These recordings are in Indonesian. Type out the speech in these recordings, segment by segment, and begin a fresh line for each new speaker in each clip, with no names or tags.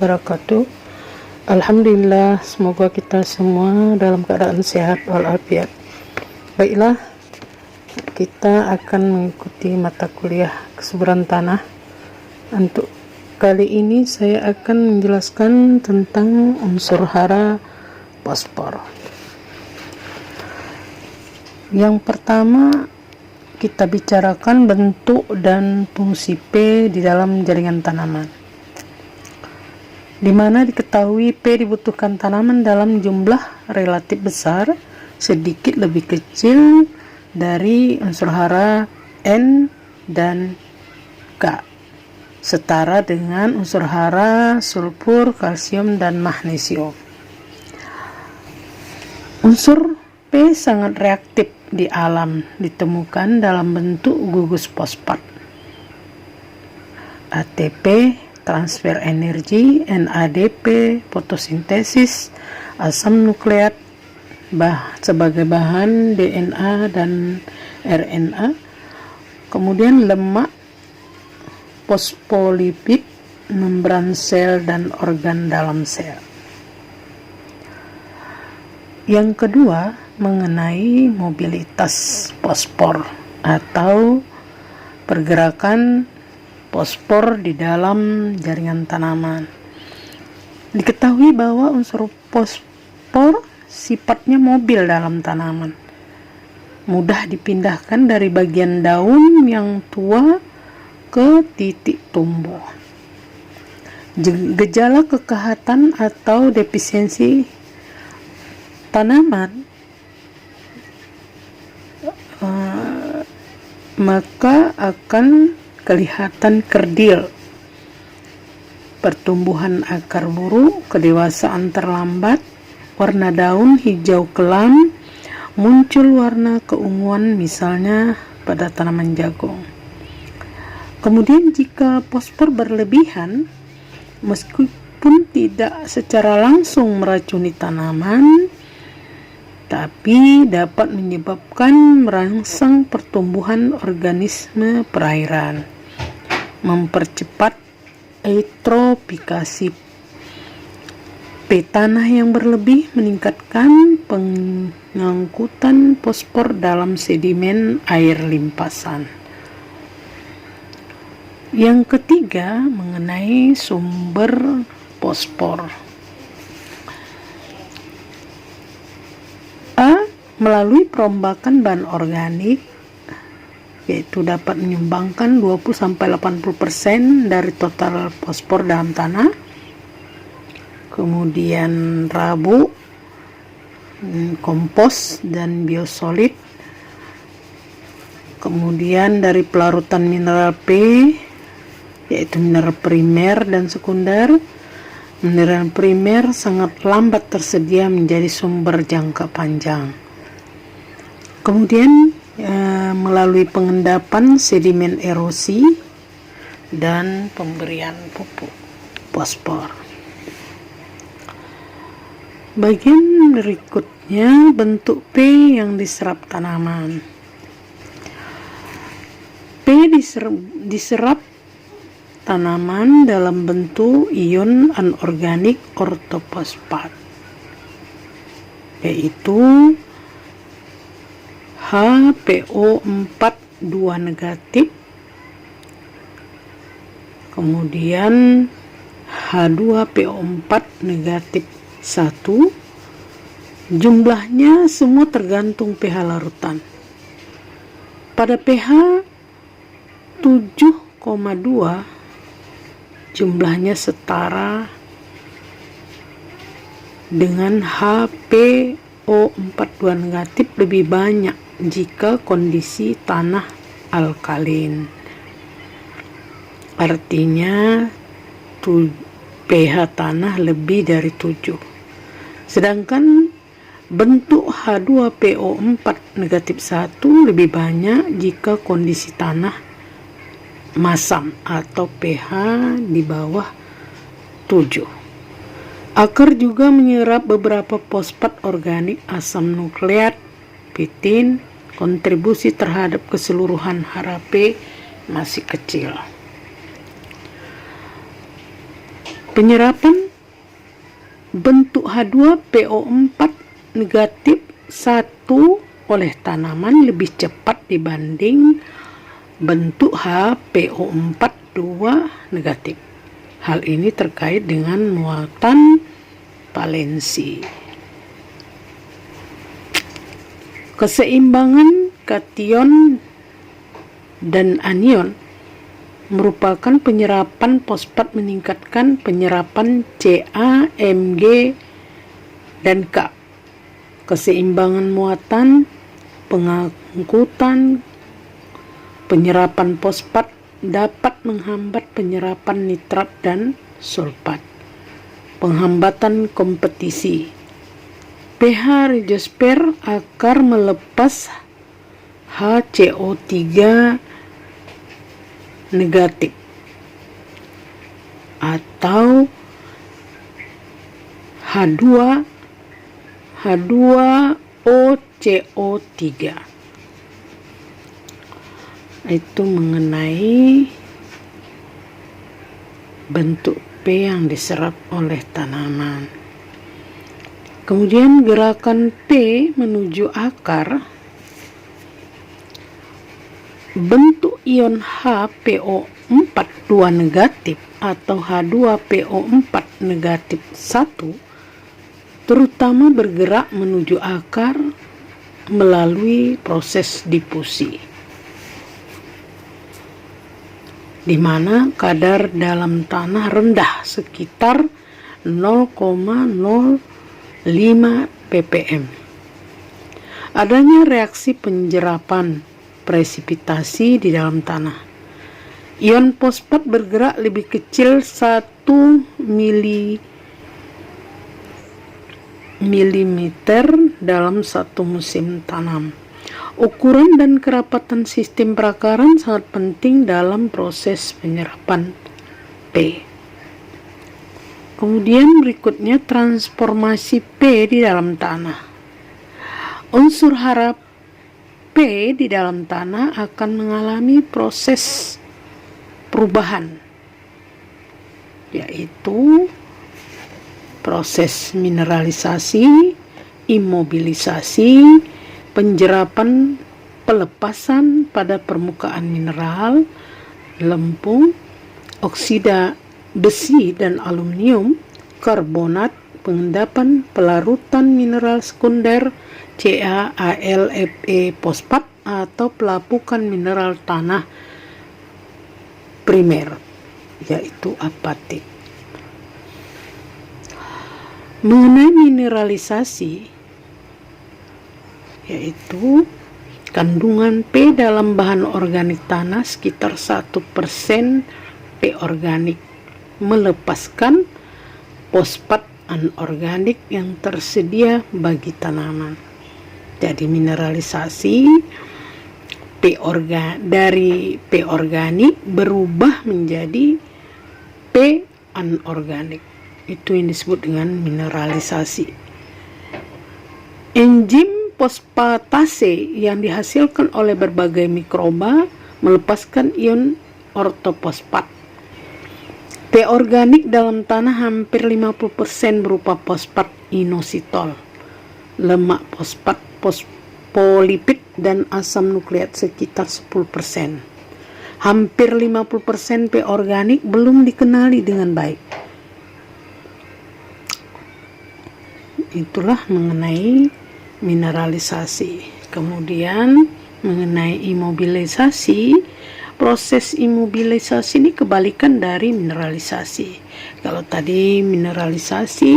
wabarakatuh. Alhamdulillah, semoga kita semua dalam keadaan sehat walafiat. Baiklah, kita akan mengikuti mata kuliah kesuburan tanah. Untuk kali ini saya akan menjelaskan tentang unsur hara fosfor. Yang pertama, kita bicarakan bentuk dan fungsi P di dalam jaringan tanaman, di mana diketahui P dibutuhkan tanaman dalam jumlah relatif besar, sedikit lebih kecil dari unsur hara N dan K, setara dengan unsur hara sulfur, kalsium, dan magnesium. Unsur P sangat reaktif di alam, ditemukan dalam bentuk gugus fosfat, ATP, transfer energi, NADP, fotosintesis, asam nukleat sebagai bahan DNA dan RNA, kemudian lemak, fosfolipid, membran sel, dan organ dalam sel. Yang kedua, mengenai mobilitas fosfor atau pergerakan fosfor di dalam jaringan tanaman. Diketahui bahwa unsur fosfor sifatnya mobil dalam tanaman, mudah dipindahkan dari bagian daun yang tua ke titik tumbuh. Gejala kekehatan atau defisiensi tanaman maka akan kelihatan kerdil, pertumbuhan akar buruk, kedewasaan terlambat, warna daun hijau kelam, muncul warna keunguan misalnya pada tanaman jagung. Kemudian jika fosfor berlebihan, meskipun tidak secara langsung meracuni tanaman, tapi dapat menyebabkan merangsang pertumbuhan organisme perairan, mempercepat eutrofikasi P tanah yang berlebih, meningkatkan pengangkutan fosfor dalam sedimen air limpasan. Yang ketiga, mengenai sumber fosfor. Melalui perombakan bahan organik, yaitu dapat menyumbangkan 20-80% dari total fosfor dalam tanah. Kemudian rabu, kompos, dan biosolid. Kemudian dari pelarutan mineral P, yaitu mineral primer dan sekunder. Mineral primer sangat lambat tersedia menjadi sumber jangka panjang. Kemudian melalui pengendapan sedimen erosi dan pemberian pupuk fosfor. Bagian berikutnya, bentuk P yang diserap tanaman. P diserap tanaman dalam bentuk ion anorganik ortofosfat, yaitu HPO4 2 negatif, kemudian H2PO4 negatif 1. Jumlahnya semua tergantung pH larutan. Pada pH 7,2 jumlahnya setara dengan HPO42 negatif, lebih banyak jika kondisi tanah alkalin. Artinya pH tanah lebih dari 7. Sedangkan bentuk H2PO4 negatif 1 lebih banyak jika kondisi tanah masam atau pH di bawah 7. Akar juga menyerap beberapa fosfat organik, asam nukleat, pitin. Kontribusi terhadap keseluruhan hara P masih kecil. Penyerapan bentuk H2PO4 negatif 1 oleh tanaman lebih cepat dibanding bentuk HPO4 2 negatif. Hal ini terkait dengan muatan valensi. Keseimbangan kation dan anion merupakan penyerapan fosfat meningkatkan penyerapan Ca, Mg, dan K. Keseimbangan muatan, pengangkutan, penyerapan fosfat dapat menghambat penyerapan nitrat dan sulfat. Penghambatan kompetisi. pH rhizosfer akar melepas HCO3 negatif atau H2OCO3. Itu mengenai bentuk P yang diserap oleh tanaman. Kemudian gerakan P menuju akar. Bentuk ion HPO4 2 negatif atau H2PO4 negatif 1 terutama bergerak menuju akar melalui proses difusi, di mana kadar dalam tanah rendah sekitar 0,05 ppm. Adanya reaksi penjerapan presipitasi di dalam tanah. Ion fosfat bergerak lebih kecil 1 milimeter dalam satu musim tanam. Ukuran dan kerapatan sistem perakaran sangat penting dalam proses penyerapan P. Kemudian berikutnya transformasi P di dalam tanah. Unsur hara P di dalam tanah akan mengalami proses perubahan, yaitu proses mineralisasi, imobilisasi, penjerapan, pelepasan pada permukaan mineral, lempung, oksida besi dan aluminium, karbonat, pengendapan, pelarutan mineral sekunder, CaAl, Fe, fosfat, atau pelapukan mineral tanah primer, yaitu apatit. Mengenai mineralisasi, yaitu kandungan P dalam bahan organik tanah sekitar 1% P organik, melepaskan fosfat anorganik yang tersedia bagi tanaman. Jadi mineralisasi dari P organik berubah menjadi P anorganik. Itu yang disebut dengan mineralisasi. Enzim fosfatase yang dihasilkan oleh berbagai mikroba melepaskan ion ortofosfat. P organik dalam tanah hampir 50% berupa fosfat inositol, lemak fosfat, fosfolipid, dan asam nukleat sekitar 10%. Hampir 50% P organik belum dikenali dengan baik. Itulah mengenai mineralisasi. Kemudian mengenai imobilisasi, proses imobilisasi ini kebalikan dari mineralisasi. Kalau tadi mineralisasi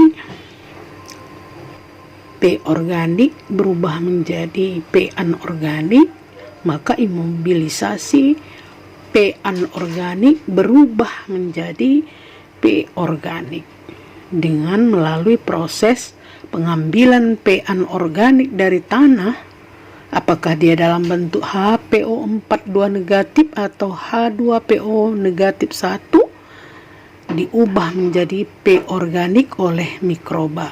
P organik berubah menjadi P anorganik, maka imobilisasi P anorganik berubah menjadi P organik dengan melalui proses pengambilan P anorganik dari tanah, apakah dia dalam bentuk HPO4 2 negatif atau H2PO negatif 1, diubah menjadi P organik oleh mikroba.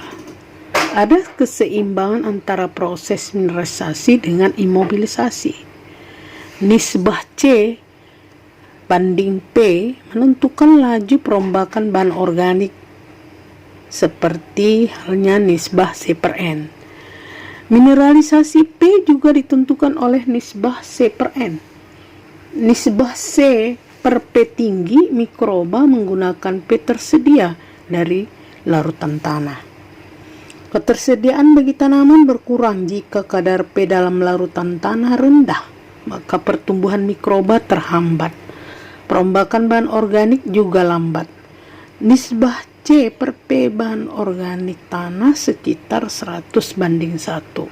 Ada keseimbangan antara proses mineralisasi dengan imobilisasi. Nisbah C banding P menentukan laju perombakan bahan organik seperti halnya nisbah C per N. Mineralisasi P juga ditentukan oleh nisbah C per N. Nisbah C per P tinggi mikroba menggunakan P tersedia dari larutan tanah. Ketersediaan bagi tanaman berkurang jika kadar P dalam larutan tanah rendah, maka pertumbuhan mikroba terhambat. Perombakan bahan organik juga lambat. Nisbah C per P bahan organik tanah sekitar 100:1.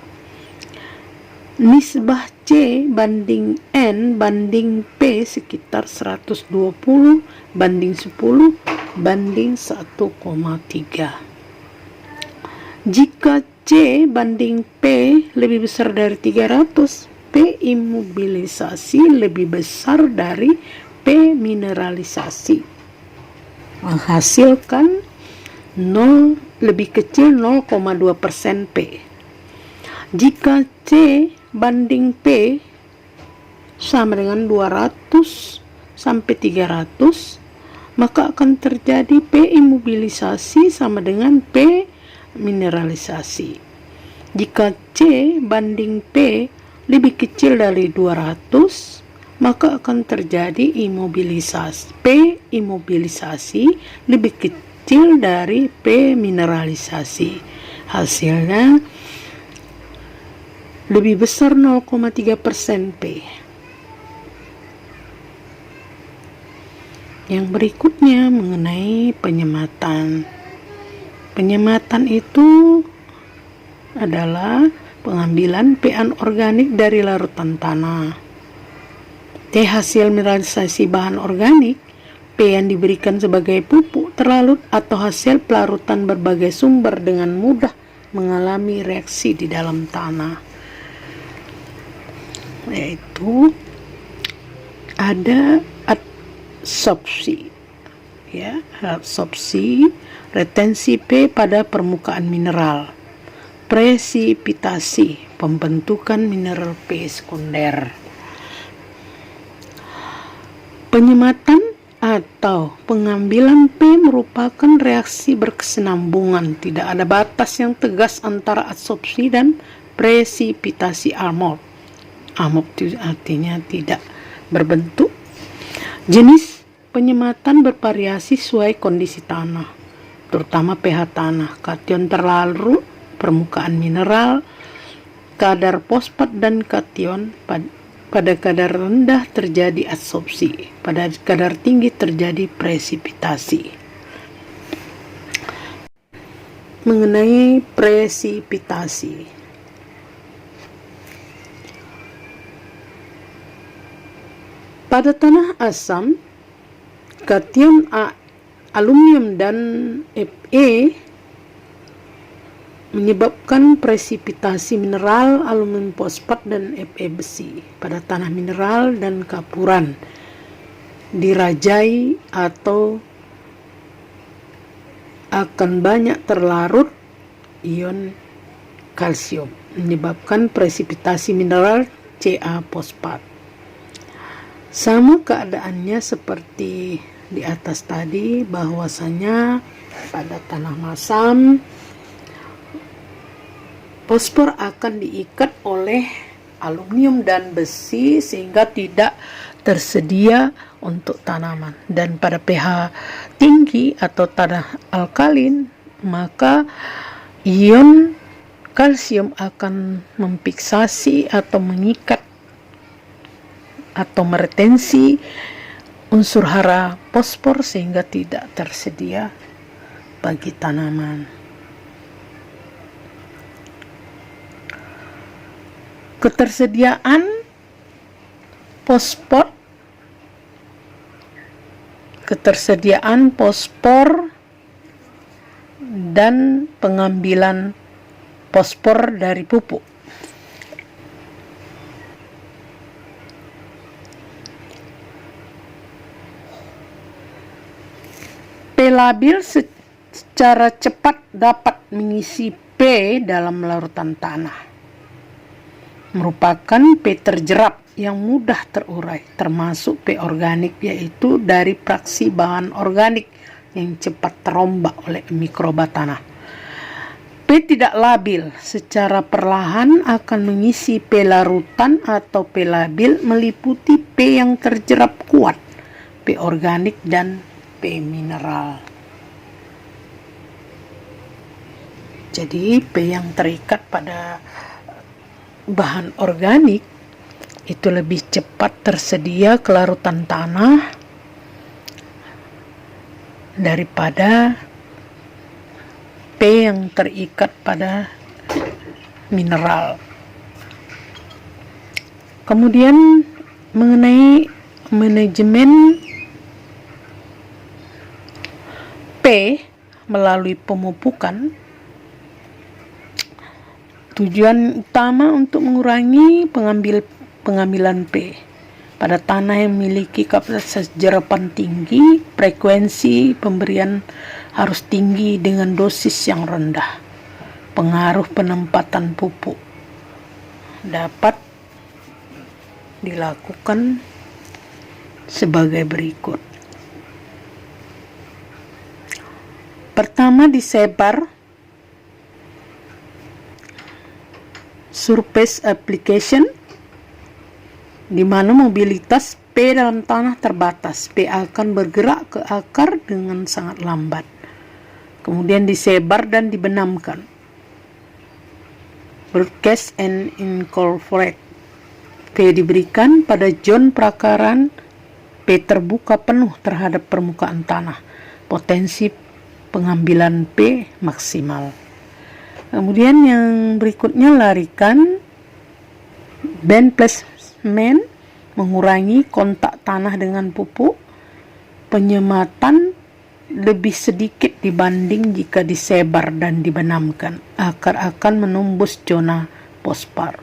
Nisbah C banding N banding P sekitar 120:10:1,3. Jika C banding P lebih besar dari 300, P imobilisasi lebih besar dari P mineralisasi, menghasilkan 0 lebih kecil 0,2% P. Jika C banding P sama dengan 200 sampai 300, maka akan terjadi P imobilisasi sama dengan P mineralisasi. Jika C banding P lebih kecil dari 200, maka akan terjadi imobilisasi. P imobilisasi lebih kecil dari P mineralisasi. Hasilnya lebih besar 0,3% P. Yang berikutnya mengenai penyematan. Penyematan itu adalah pengambilan P anorganik dari larutan tanah. T hasil mineralisasi bahan organik, P yang diberikan sebagai pupuk terlarut atau hasil pelarutan berbagai sumber dengan mudah mengalami reaksi di dalam tanah. Yaitu ada adsorpsi, adsorpsi, retensi P pada permukaan mineral, presipitasi, pembentukan mineral P sekunder. Penyematan atau pengambilan P merupakan reaksi berkesinambungan, tidak ada batas yang tegas antara adsorpsi dan presipitasi amorf. Amorf itu artinya tidak berbentuk. Jenis penyematan bervariasi sesuai kondisi tanah, terutama pH tanah, kation terlarut, permukaan mineral, kadar fosfat dan kation. Pada kadar rendah terjadi adsorpsi, pada kadar tinggi terjadi presipitasi. Mengenai presipitasi, pada tanah asam, kation aluminium dan Fe menyebabkan presipitasi mineral aluminium fosfat dan Fe besi. Pada tanah mineral dan kapuran dirajai atau akan banyak terlarut ion kalsium, menyebabkan presipitasi mineral Ca fosfat. Sama keadaannya seperti di atas tadi, bahwasanya pada tanah masam fosfor akan diikat oleh aluminium dan besi sehingga tidak tersedia untuk tanaman. Dan pada pH tinggi atau tanah alkalin, maka ion kalsium akan memfiksasi atau mengikat atau meretensi unsur hara fosfor sehingga tidak tersedia bagi tanaman. Ketersediaan fosfor dan pengambilan fosfor dari pupuk. P labil secara cepat dapat mengisi P dalam larutan tanah. Merupakan P terjerap yang mudah terurai, termasuk P organik, yaitu dari fraksi bahan organik yang cepat terombak oleh mikroba tanah. P tidak labil, secara perlahan akan mengisi P larutan atau P labil meliputi P yang terjerap kuat, P organik dan P mineral. Jadi P yang terikat pada bahan organik itu lebih cepat tersedia ke larutan tanah daripada P yang terikat pada mineral. Kemudian mengenai manajemen P melalui pemupukan, tujuan utama untuk mengurangi pengambilan P pada tanah yang memiliki kapasitas jerapan tinggi. Frekuensi pemberian harus tinggi dengan dosis yang rendah. Pengaruh penempatan pupuk dapat dilakukan sebagai berikut. Pertama, disebar surface application, di mana mobilitas P dalam tanah terbatas. P akan bergerak ke akar dengan sangat lambat. Kemudian disebar dan dibenamkan. Broadcast and incorporate. P diberikan pada zon perakaran P terbuka penuh terhadap permukaan tanah. Potensi pengambilan P maksimal. Kemudian yang berikutnya, larikan band placement, mengurangi kontak tanah dengan pupuk. Penyematan lebih sedikit dibanding jika disebar dan dibenamkan. Akar akan menembus zona fosfor.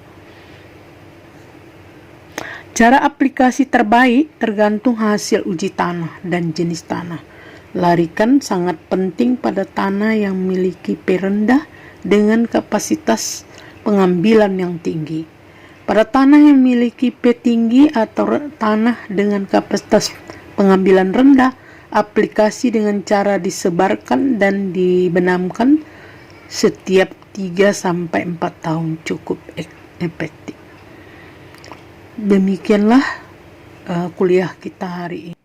Cara aplikasi terbaik tergantung hasil uji tanah dan jenis tanah. Larikan sangat penting pada tanah yang memiliki P rendah dengan kapasitas pengambilan yang tinggi. Pada tanah yang memiliki P tinggi atau tanah dengan kapasitas pengambilan rendah, aplikasi dengan cara disebarkan dan dibenamkan setiap 3-4 tahun cukup efektif. Demikianlah kuliah kita hari ini.